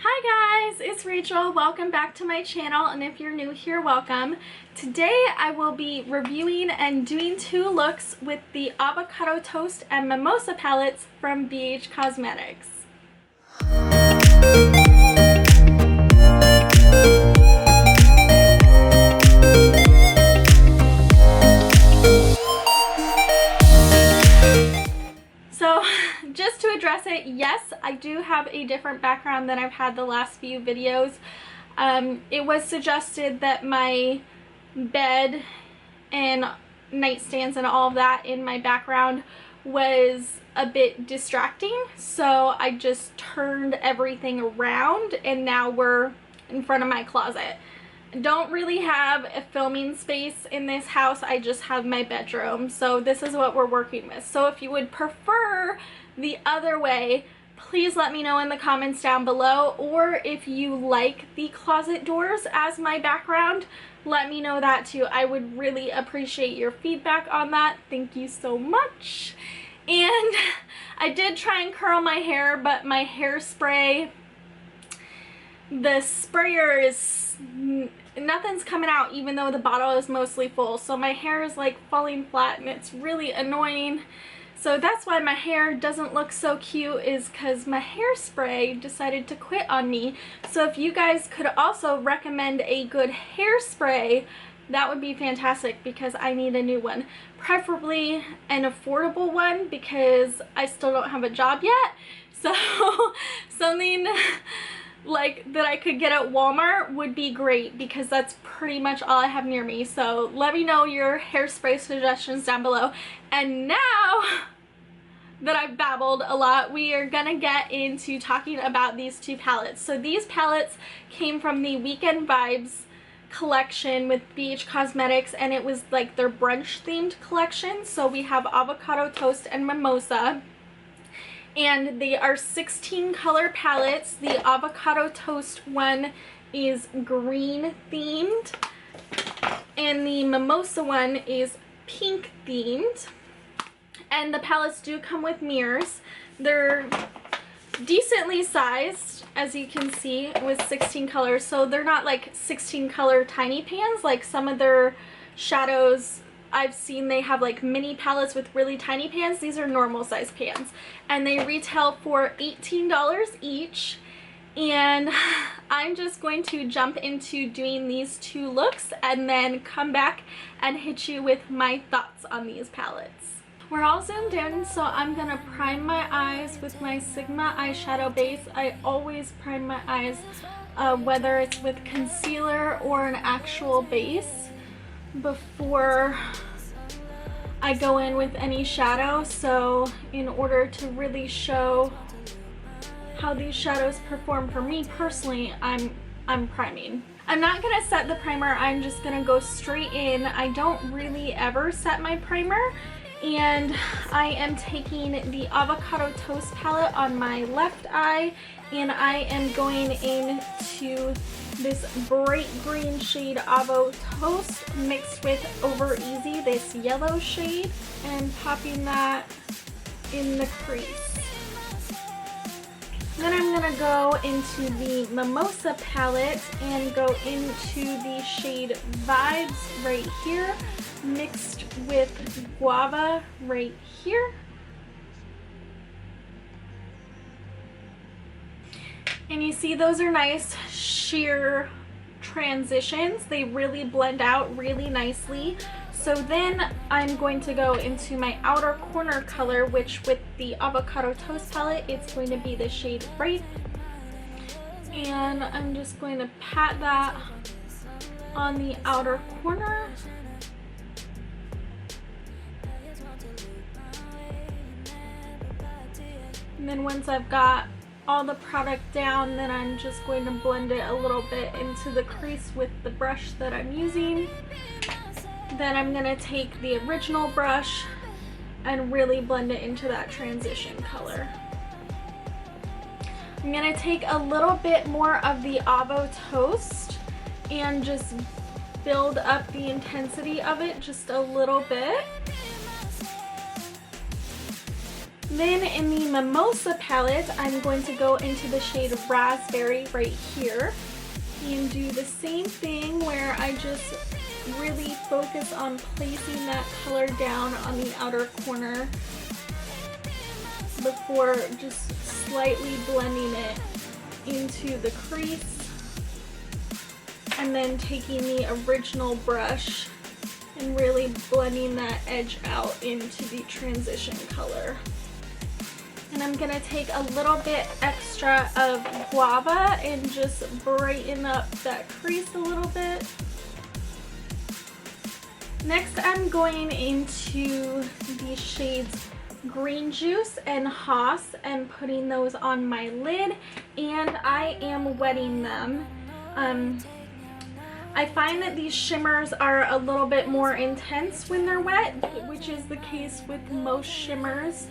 Hi guys, it's Rachel. Welcome back to my channel, and if you're new here, welcome. Today I will be reviewing and doing two looks with the Avocado Toast and Mimosa palettes from Yeouth Cosmetics. Just to address it, yes, I do have a different background than I've had the last few videos. It was suggested that my bed and nightstands and all of that in my background was a bit distracting, so I just turned everything around and now we're in front of my closet. I don't really have a filming space in this house, I just have my bedroom, so this is what we're working with. So if you would prefer the other way, please let me know in the comments down below, or if you like the closet doors as my background, let me know that too. I would really appreciate your feedback on that. Thank you so much. And I did try and curl my hair, but my hairspray, the sprayer is, nothing's coming out even though the bottle is mostly full, so my hair is like falling flat and it's really annoying. So that's why my hair doesn't look so cute, is because my hairspray decided to quit on me. So if you guys could also recommend a good hairspray, that would be fantastic, because I need a new one. Preferably an affordable one, because I still don't have a job yet. So something like that I could get at Walmart would be great, because that's pretty much all I have near me. So let me know your hairspray suggestions down below. And now that I've babbled a lot, we are gonna get into talking about these two palettes. So these palettes came from the Weekend Vibes collection with Yeouth Cosmetics, and it was like their brunch themed collection. So we have Avocado Toast and Mimosa, and they are 16 color palettes. The Avocado Toast one is green themed, and the Mimosa one is pink themed. And the palettes do come with mirrors. They're decently sized, as you can see, with 16 colors. So they're not like 16 color tiny pans like some of their shadows I've seen. They have like mini palettes with really tiny pans. These are normal size pans, and they retail for $18 each. And I'm just going to jump into doing these two looks and then come back and hit you with my thoughts on these palettes. We're all zoomed in, so I'm gonna prime my eyes with my Sigma eyeshadow base. I always prime my eyes, whether it's with concealer or an actual base, before I go in with any shadow. So in order to really show how these shadows perform for me personally, I'm priming. I'm not gonna set the primer, I'm just gonna go straight in. I don't really ever set my primer. And I am taking the Avocado Toast palette on my left eye, and I am going into this bright green shade Avo Toast mixed with Over Easy, this yellow shade, and popping that in the crease. Then I'm going to go into the Mimosa palette and go into the shade Vibes right here, mixed with Guava right here. And you see those are nice sheer transitions. They really blend out really nicely. So then I'm going to go into my outer corner color, which with the Avocado Toast palette, it's going to be the shade Bright. And I'm just going to pat that on the outer corner. And then once I've got all the product down, then I'm just going to blend it a little bit into the crease with the brush that I'm using. Then I'm going to take the original brush and really blend it into that transition color. I'm going to take a little bit more of the Avo Toast and just build up the intensity of it just a little bit. Then in the Mimosa palette, I'm going to go into the shade of Raspberry right here and do the same thing where I just really focus on placing that color down on the outer corner before just slightly blending it into the crease, and then taking the original brush and really blending that edge out into the transition color. And I'm gonna take a little bit extra of Guava and just brighten up that crease a little bit. Next, I'm going into the shades Green Juice and Haas and putting those on my lid, and I am wetting them. I find that these shimmers are a little bit more intense when they're wet, which is the case with most shimmers.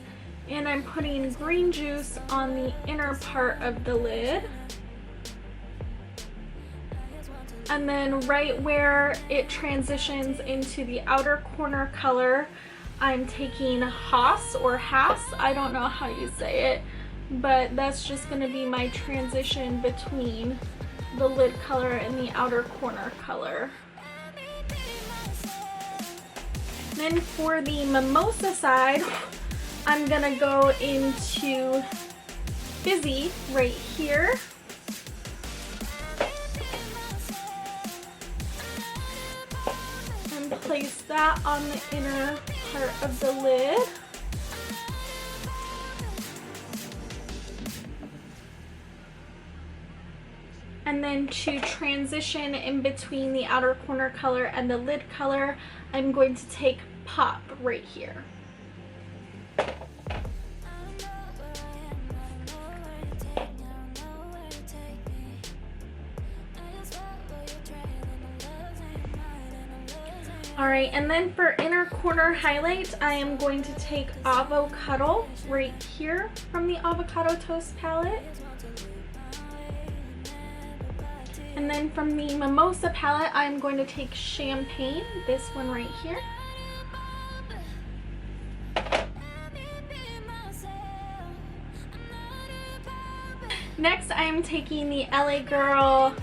And I'm putting green juice on the inner part of the lid. And then right where it transitions into the outer corner color, I'm taking Haas or Haas, I don't know how you say it, but that's just going to be my transition between the lid color and the outer corner color. Then for the Mimosa side, I'm gonna go into Fizzy right here. And place that on the inner part of the lid. And then to transition in between the outer corner color and the lid color, I'm going to take Pop right here. Alright, and then for inner corner highlight, I am going to take Avocado right here from the Avocado Toast palette. And then from the Mimosa palette, I'm going to take Champagne, this one right here. Next, I am taking the LA Girl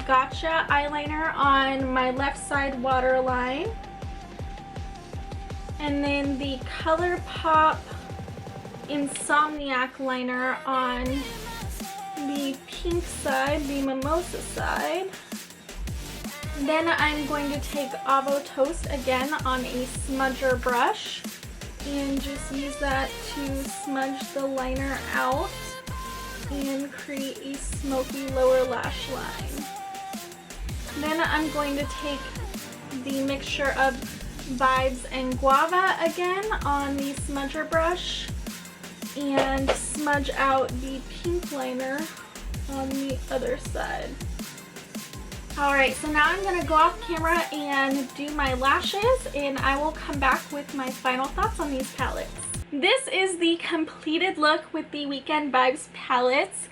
Gotcha eyeliner on my left side waterline. And then the ColourPop Insomniac liner on the pink side, the Mimosa side. Then I'm going to take Avo Toast again on a smudger brush and just use that to smudge the liner out and create a smoky lower lash line. Then I'm going to take the mixture of Vibes and Guava again on the smudger brush and smudge out the pink liner on the other side. Alright, so now I'm going to go off camera and do my lashes, and I will come back with my final thoughts on these palettes. This is the completed look with the Weekend Vibes palettes,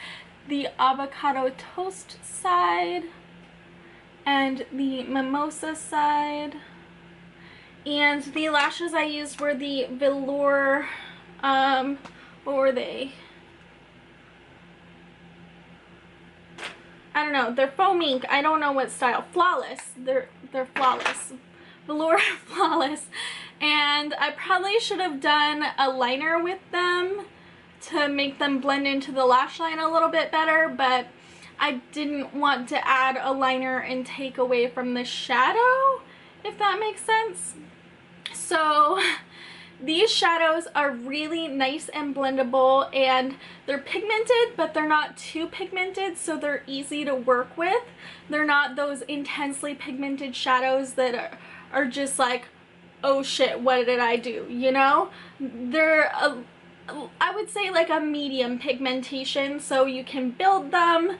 the Avocado Toast side and the Mimosa side. And the lashes I used were the velour, what were they? I don't know, they're faux ink, I don't know what style. Flawless, they're flawless. Velour Flawless. And I probably should have done a liner with them to make them blend into the lash line a little bit better, but I didn't want to add a liner and take away from the shadow, if that makes sense. So these shadows are really nice and blendable, and they're pigmented, but they're not too pigmented, so they're easy to work with. They're not those intensely pigmented shadows that are just like, oh shit, what did I do, you know? They're, I would say like a medium pigmentation, so you can build them,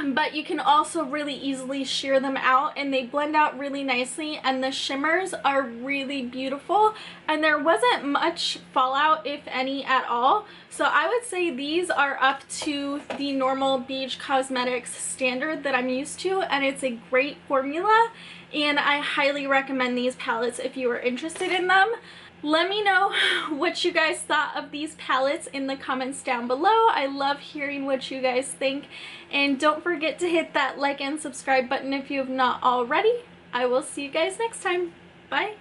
but you can also really easily shear them out, and they blend out really nicely, and the shimmers are really beautiful, and there wasn't much fallout, if any at all. So I would say these are up to the normal Yeouth Cosmetics standard that I'm used to, and it's a great formula, and I highly recommend these palettes if you are interested in them. Let me know what you guys thought of these palettes in the comments down below. I love hearing what you guys think. And don't forget to hit that like and subscribe button if you have not already. I will see you guys next time. Bye.